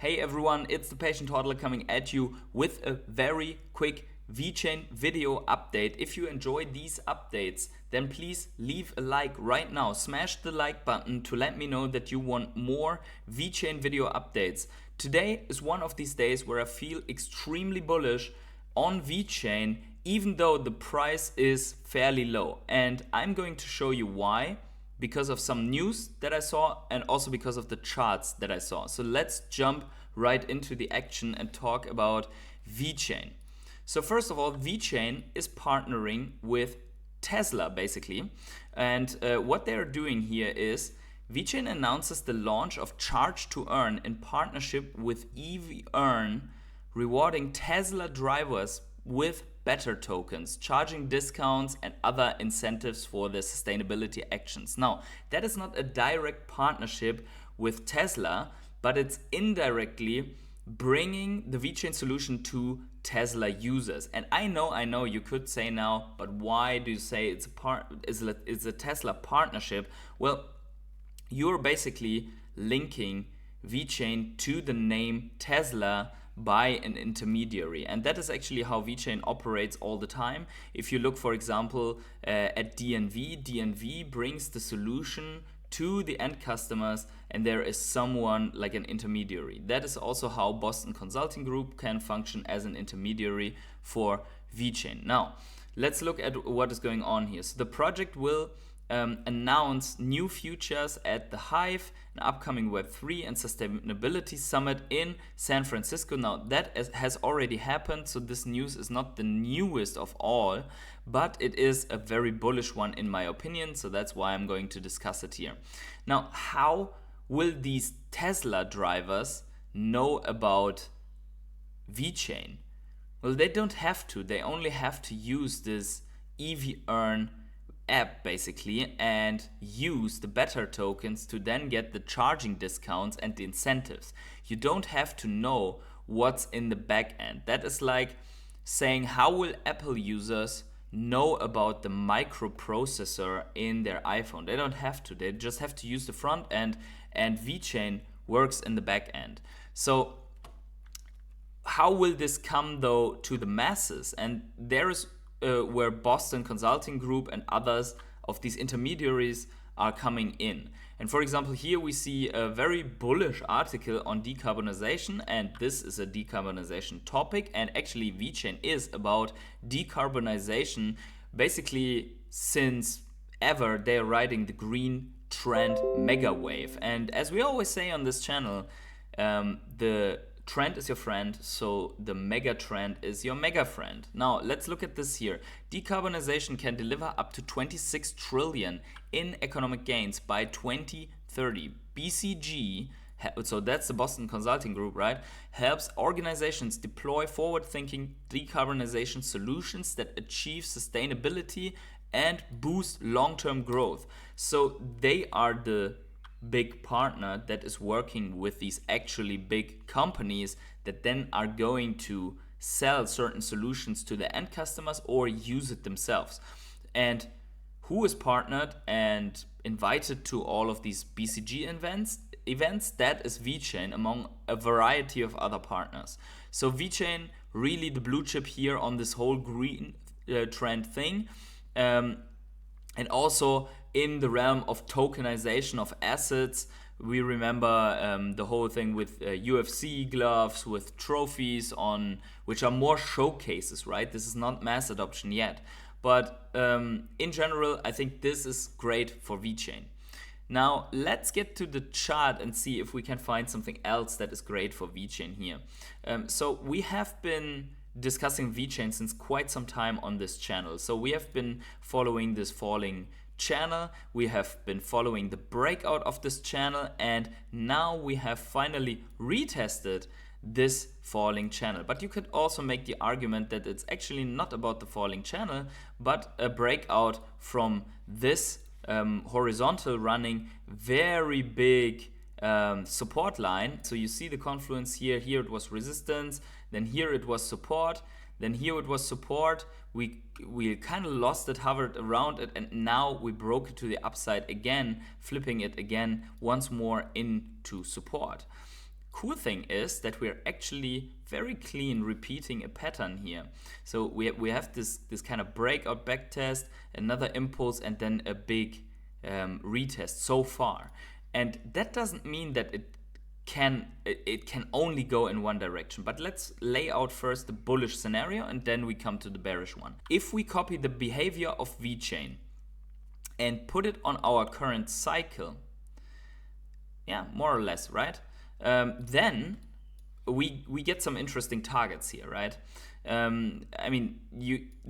Hey everyone, it's the Patient Toddler coming at you with a very quick Vechain video update. If you enjoy these updates, then please leave a like right now. Smash the like button to let me know that you want more Vechain video updates. Today is one of these days where I feel extremely bullish on Vechain, even though the price is fairly low. And I'm going to show you why. Because of some news that I saw and also because of the charts that I saw. So let's jump right into the action and talk about Vechain. So first of all, Vechain is partnering with Tesla basically. And what they're doing here is Vechain announces the launch of Charge to Earn in partnership with EV Earn, rewarding Tesla drivers with better tokens, charging discounts and other incentives for their sustainability actions. Now, that is not a direct partnership with Tesla, but it's indirectly bringing the Vechain solution to Tesla users. And I know you could say now, but why do you say it's a Tesla partnership? Well, you're basically linking Vechain to the name Tesla by an intermediary, and that is actually how Vechain operates all the time. If you look, for example, at DNV brings the solution to the end customers, and there is someone like an intermediary. That is also how Boston Consulting Group can function as an intermediary for Vechain. Now, let's look at what is going on here. So the project will announce new features at the Hive, an upcoming Web3 and Sustainability Summit in San Francisco. Now that has already happened, so this news is not the newest of all, but it is a very bullish one in my opinion, so that's why I'm going to discuss it here. Now, how will these Tesla drivers know about Vechain? Well, they don't have to. They only have to use this EV Earn app basically and use the better tokens to then get the charging discounts and the incentives. You don't have to know what's in the back end. That is like saying, how will Apple users know about the microprocessor in their iPhone? They don't have to. They just have to use the front end, and Vechain works in the back end. So how will this come though to the masses? And there is where Boston Consulting Group and others of these intermediaries are coming in. And for example, here we see a very bullish article on decarbonization, and this is a decarbonization topic, and actually Vechain is about decarbonization. Basically, since ever they're riding the green trend mega wave. And as we always say on this channel, the trend is your friend, so the mega trend is your mega friend. Now, let's look at this here. Decarbonization can deliver up to 26 trillion in economic gains by 2030. BCG, so that's the Boston Consulting Group, right, helps organizations deploy forward-thinking decarbonization solutions that achieve sustainability and boost long-term growth. So they are the big partner that is working with these actually big companies that then are going to sell certain solutions to the end customers or use it themselves. And who is partnered and invited to all of these BCG events? That is Vechain, among a variety of other partners. So Vechain, really the blue chip here on this whole green trend thing. And also in the realm of tokenization of assets, we remember the whole thing with UFC gloves, with trophies on, which are more showcases, right? This is not mass adoption yet. But in general, I think this is great for Vechain. Now, let's get to the chart and see if we can find something else that is great for Vechain here. So we have been discussing Vechain since quite some time on this channel. So we have been following this falling channel, we have been following the breakout of this channel, and now we have finally retested this falling channel. But you could also make the argument that it's actually not about the falling channel, but a breakout from this horizontal running very big support line. So you see the confluence here it was resistance, then here it was support, then here it was support. We kind of lost it, hovered around it, and now we broke it to the upside again, flipping it again once more into support. cool thing is that we're actually very clean repeating a pattern here. So we have this kind of breakout back test, another impulse, and then a big retest so far. And that doesn't mean that it can only go in one direction. But let's lay out first the bullish scenario and then we come to the bearish one. If we copy the behavior of Vechain and put it on our current cycle, yeah, more or less, right? Then we get some interesting targets here, right? I mean,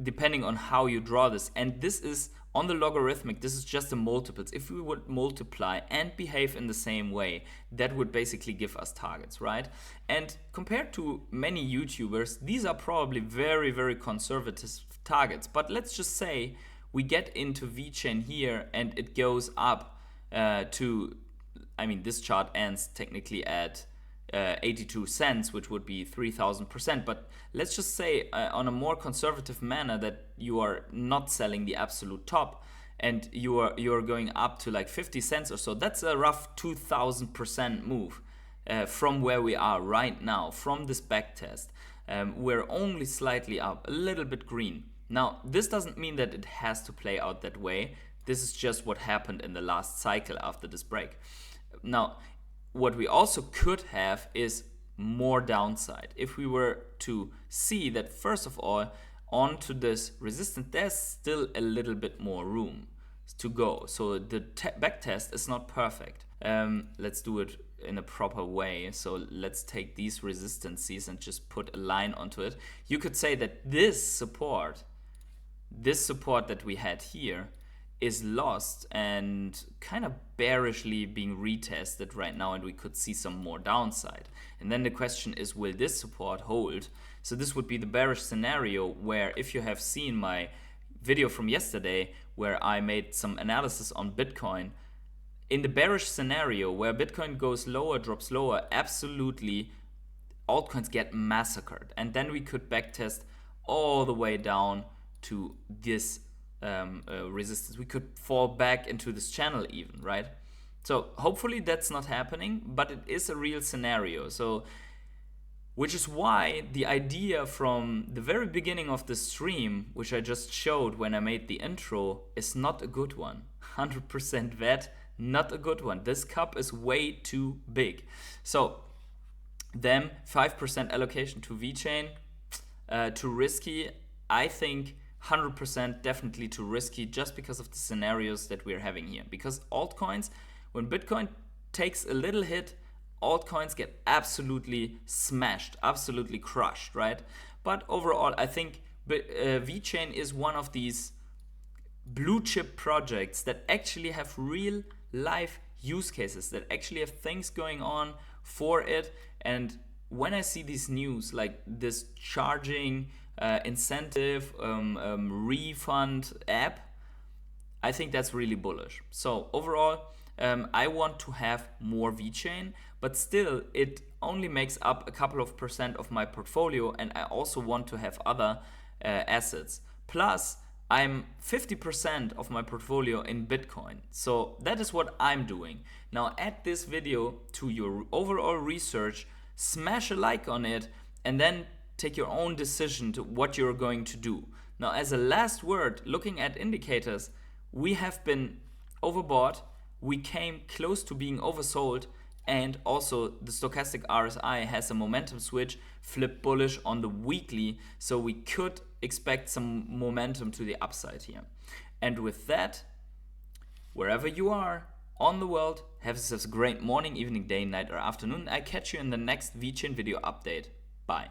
depending on how you draw this, and this is on the logarithmic, this is just the multiples. If we would multiply and behave in the same way, that would basically give us targets, right? And compared to many YouTubers, these are probably very, very conservative targets. But let's just say we get into Vechain here and it goes up to, I mean, this chart ends technically at 82 cents, which would be 3,000%. But let's just say on a more conservative manner that you are not selling the absolute top and you are going up to like 50 cents or so. That's a rough 2,000% move from where we are right now, from this back test. We're only slightly up, a little bit green. Now, this doesn't mean that it has to play out that way. This is just what happened in the last cycle after this break. Now, what we also could have is more downside. If we were to see that, first of all, onto this resistance, there's still a little bit more room to go. So the back test is not perfect. Let's do it in a proper way. So let's take these resistances and just put a line onto it. You could say that this support that we had here is lost and kind of bearishly being retested right now, and we could see some more downside. And then the question is, will this support hold? So this would be the bearish scenario, where if you have seen my video from yesterday where I made some analysis on Bitcoin, in the bearish scenario where Bitcoin goes lower, drops lower, absolutely altcoins get massacred, and then we could backtest all the way down to this resistance. We could fall back into this channel even, right? So hopefully that's not happening, but it is a real scenario. So, which is why the idea from the very beginning of the stream, which I just showed when I made the intro, is not a good one. 100% vet, not a good one. This cup is way too big. So then 5% allocation to Vechain, too risky. I think 100% definitely too risky, just because of the scenarios that we're having here. Because altcoins, when Bitcoin takes a little hit, altcoins get absolutely smashed, absolutely crushed, right? But overall, I think Vechain is one of these blue chip projects that actually have real life use cases, that actually have things going on for it. And when I see these news like this charging incentive refund app, I think that's really bullish. So overall, I want to have more Vechain, but still it only makes up a couple of % of my portfolio, and I also want to have other assets. Plus, I'm 50% of my portfolio in Bitcoin. So that is what I'm doing. Now add this video to your overall research, smash a like on it, and then take your own decision to what you're going to do. Now, as a last word, looking at indicators, we have been overbought, we came close to being oversold, and also the stochastic RSI has a momentum switch, flip bullish on the weekly, so we could expect some momentum to the upside here. And with that, wherever you are on the world, have yourselves a great morning, evening, day, night, or afternoon. I catch you in the next Vechain video update. Bye.